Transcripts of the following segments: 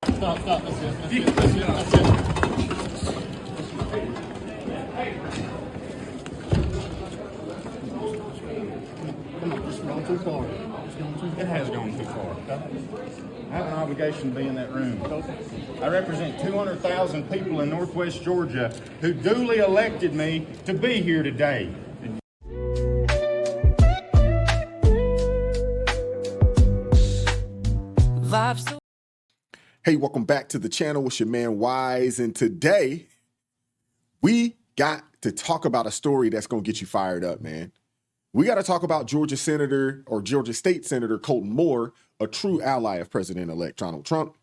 Stop, that's it, that's it, that's it, that's it. Come on, it's gone too far. It's gone too far. It has gone too far. I have an obligation to be in that room. I represent 200,000 people in Northwest Georgia who duly elected me to be here today. Hey, welcome back to the channel. It's your man Wise, and today we got to talk about a story that's going to get you fired up, man. We got to talk about Georgia State Senator Colton Moore, a true ally of President-elect Donald Trump,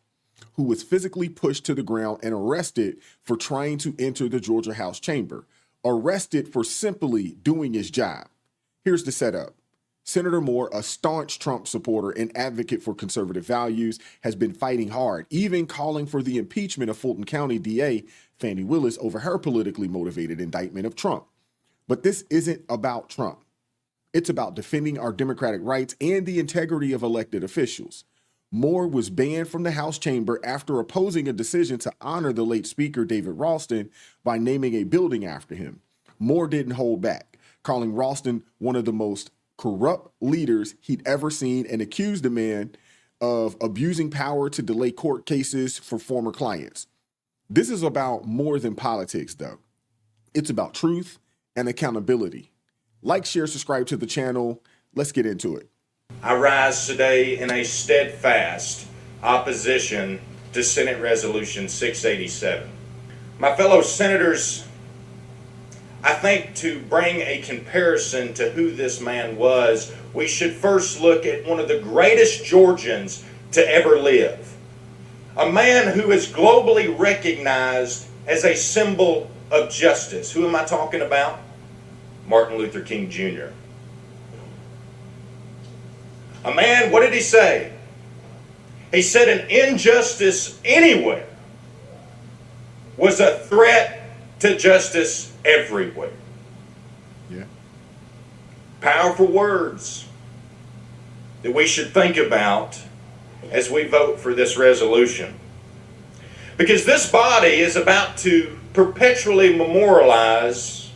who was physically pushed to the ground and arrested for trying to enter the Georgia House chamber, arrested for simply doing his job. Here's the setup. Senator Moore, a staunch Trump supporter and advocate for conservative values, has been fighting hard, even calling for the impeachment of Fulton County DA Fani Willis over her politically motivated indictment of Trump. But this isn't about Trump. It's about defending our democratic rights and the integrity of elected officials. Moore was banned from the House chamber after opposing a decision to honor the late Speaker David Ralston by naming a building after him. Moore didn't hold back, calling Ralston one of the most corrupt leaders he'd ever seen and accused the man of abusing power to delay court cases for former clients. This is about more than politics, though. It's about truth and accountability. Like, share, subscribe to the channel. Let's get into it. I rise today in a steadfast opposition to Senate Resolution 687. My fellow senators, I think to bring a comparison to who this man was, we should first look at one of the greatest Georgians to ever live. A man who is globally recognized as a symbol of justice. Who am I talking about? Martin Luther King Jr. A man, what did he say? He said an injustice anywhere was a threat to justice everywhere. Yeah. Powerful words that we should think about as we vote for this resolution. Because this body is about to perpetually memorialize,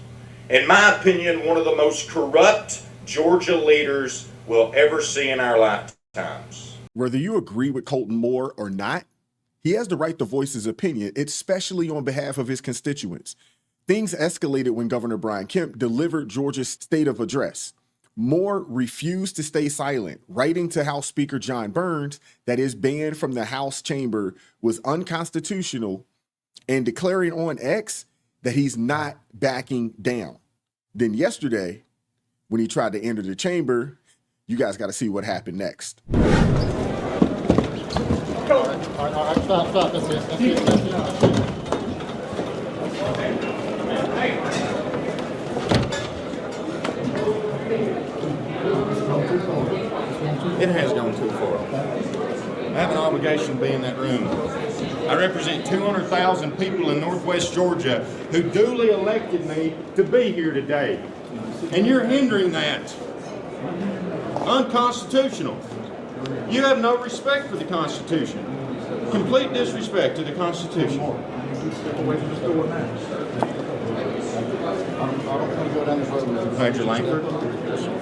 in my opinion, one of the most corrupt Georgia leaders we'll ever see in our lifetimes. Whether you agree with Colton Moore or not, he has the right to voice his opinion, especially on behalf of his constituents. Things escalated when Governor Brian Kemp delivered Georgia's state of address. Moore refused to stay silent, writing to House Speaker John Burns that his ban from the House chamber was unconstitutional and declaring on X that he's not backing down. Then yesterday, when he tried to enter the chamber, you guys got to see what happened next. All right, stop, that's it, that's it, that's it, that's it. It has gone too far. I have an obligation to be in that room. I represent 200,000 people in Northwest Georgia who duly elected me to be here today. And you're hindering that. Unconstitutional. You have no respect for the Constitution. Complete disrespect to the Constitution. I don't want to go down this road with you. Major Langford,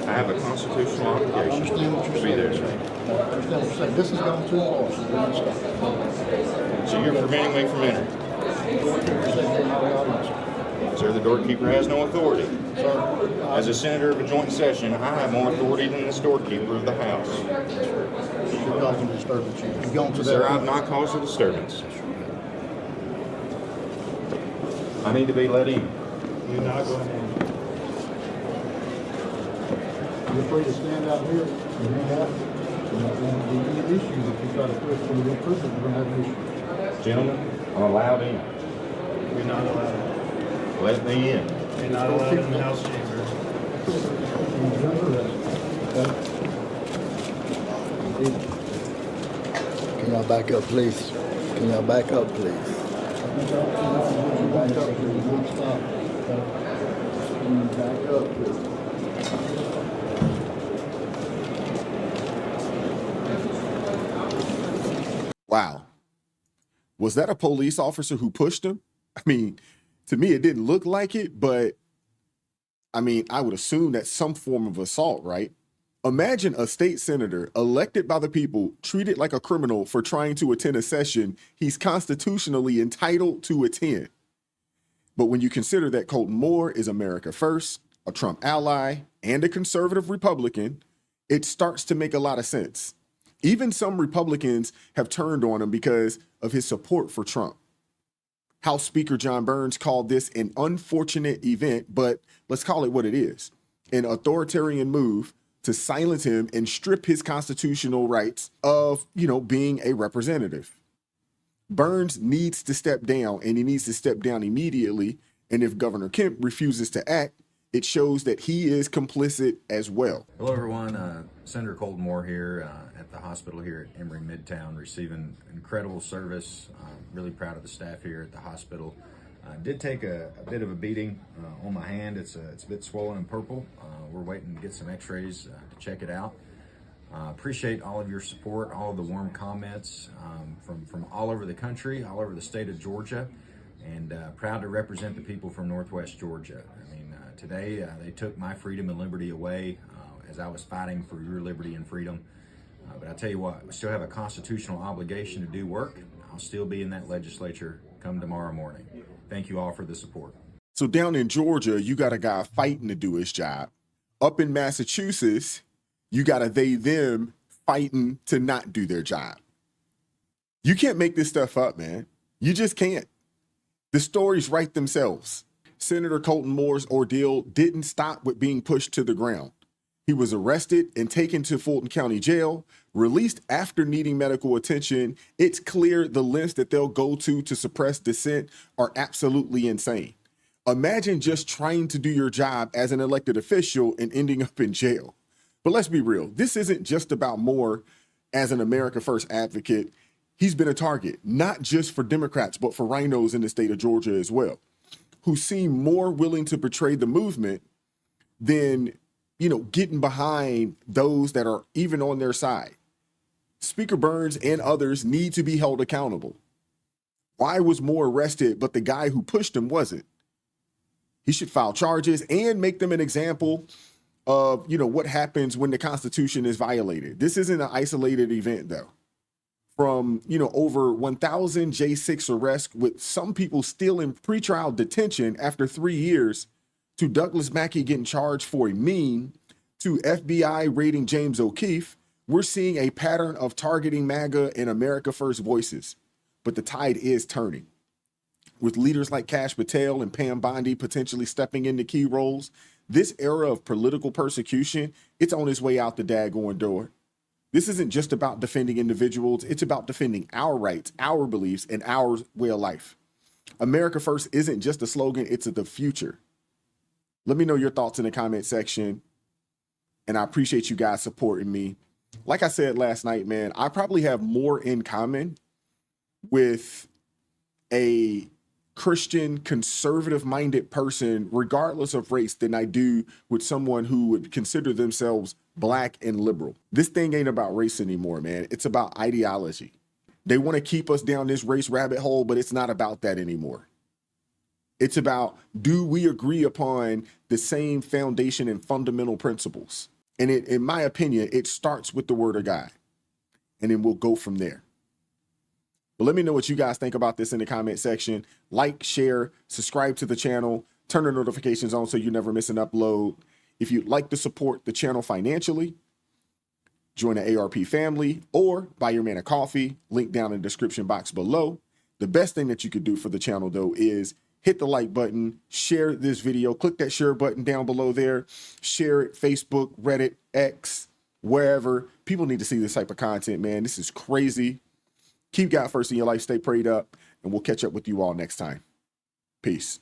I have a constitutional obligation Understand what you're to be there. saying. Understand what you're saying. This has gone too far. So we're gonna stop. So you're preventing me from entering. Sir, the doorkeeper has no authority. Sir, As a senator of a joint session, I have more authority than this doorkeeper of the House. you're causing disturbance. You've gone to that. Sir, I've not caused a disturbance. I need to be let in. You're not going in. You're free to stand out here and hang out. There's not going to be any issues if you try to push for your prison. We're going to have an issue. Gentlemen, I'm allowed in. You're not allowed. Let me in. You're not allowed in the House chamber. Can y'all back up, please? Can y'all back up, please? Back up, please. Don't stop. Back up, please. Wow. Was that a police officer who pushed him? I mean, to me, it didn't look like it, but I mean, I would assume that's some form of assault, right? Imagine a state senator elected by the people treated like a criminal for trying to attend a session he's constitutionally entitled to attend. But when you consider that Colton Moore is America First, a Trump ally, and a conservative Republican, it starts to make a lot of sense. Even some Republicans have turned on him because of his support for Trump. House Speaker John Burns called this an unfortunate event, but let's call it what it is, an authoritarian move to silence him and strip his constitutional rights of, being a representative. Burns needs to step down, and he needs to step down immediately. And if Governor Kemp refuses to act, it shows that he is complicit as well. Hello, everyone. Senator Colton Moore here at the hospital here at Emory Midtown, receiving incredible service. Really proud of the staff here at the hospital. Did take a bit of a beating on my hand. It's a bit swollen and purple. We're waiting to get some x-rays to check it out. Appreciate all of your support, all of the warm comments from all over the country, all over the state of Georgia, and proud to represent the people from Northwest Georgia. I mean, today they took my freedom and liberty away as I was fighting for your liberty and freedom. But I tell you what, we still have a constitutional obligation to do work. I'll still be in that legislature come tomorrow morning. Thank you all for the support. So down in Georgia, you got a guy fighting to do his job. Up in Massachusetts, you got a them fighting to not do their job. You can't make this stuff up, man. You just can't. The stories write themselves. Senator Colton Moore's ordeal didn't stop with being pushed to the ground. He was arrested and taken to Fulton County Jail, released after needing medical attention. It's clear the lengths that they'll go to suppress dissent are absolutely insane. Imagine just trying to do your job as an elected official and ending up in jail. But let's be real. This isn't just about Moore as an America First advocate. He's been a target, not just for Democrats, but for rhinos in the state of Georgia as well, who seem more willing to betray the movement than, getting behind those that are even on their side. Speaker Burns and others need to be held accountable. Why was Moore arrested, but the guy who pushed him wasn't? He should file charges and make them an example of, what happens when the Constitution is violated. This isn't an isolated event, though. From, over 1,000 J6 arrests, with some people still in pretrial detention after 3 years, to Douglas Mackey getting charged for a meme, to FBI raiding James O'Keefe, we're seeing a pattern of targeting MAGA and America First voices. But the tide is turning. With leaders like Kash Patel and Pam Bondi potentially stepping into key roles, this era of political persecution, it's on its way out the daggone door. This isn't just about defending individuals. It's about defending our rights, our beliefs, and our way of life. America First isn't just a slogan, it's the future. Let me know your thoughts in the comment section. And I appreciate you guys supporting me. Like I said last night, man, I probably have more in common with a Christian, conservative-minded person, regardless of race, than I do with someone who would consider themselves black and liberal. This thing ain't about race anymore, man. It's about ideology. They want to keep us down this race rabbit hole, but it's not about that anymore. It's about, do we agree upon the same foundation and fundamental principles? And in my opinion, it starts with the Word of God. And then we'll go from there. But let me know what you guys think about this in the comment section. Like, share, subscribe to the channel, turn the notifications on so you never miss an upload. If you'd like to support the channel financially, join the ARP family or buy your man a coffee, link down in the description box below. The best thing that you could do for the channel, though, is hit the like button, share this video, click that share button down below there, share it, Facebook, Reddit, X, wherever. People need to see this type of content, man. This is crazy. Keep God first in your life, stay prayed up, and we'll catch up with you all next time. Peace.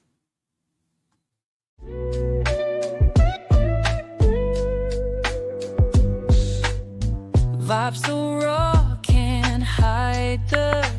Vibes so raw, can't hide the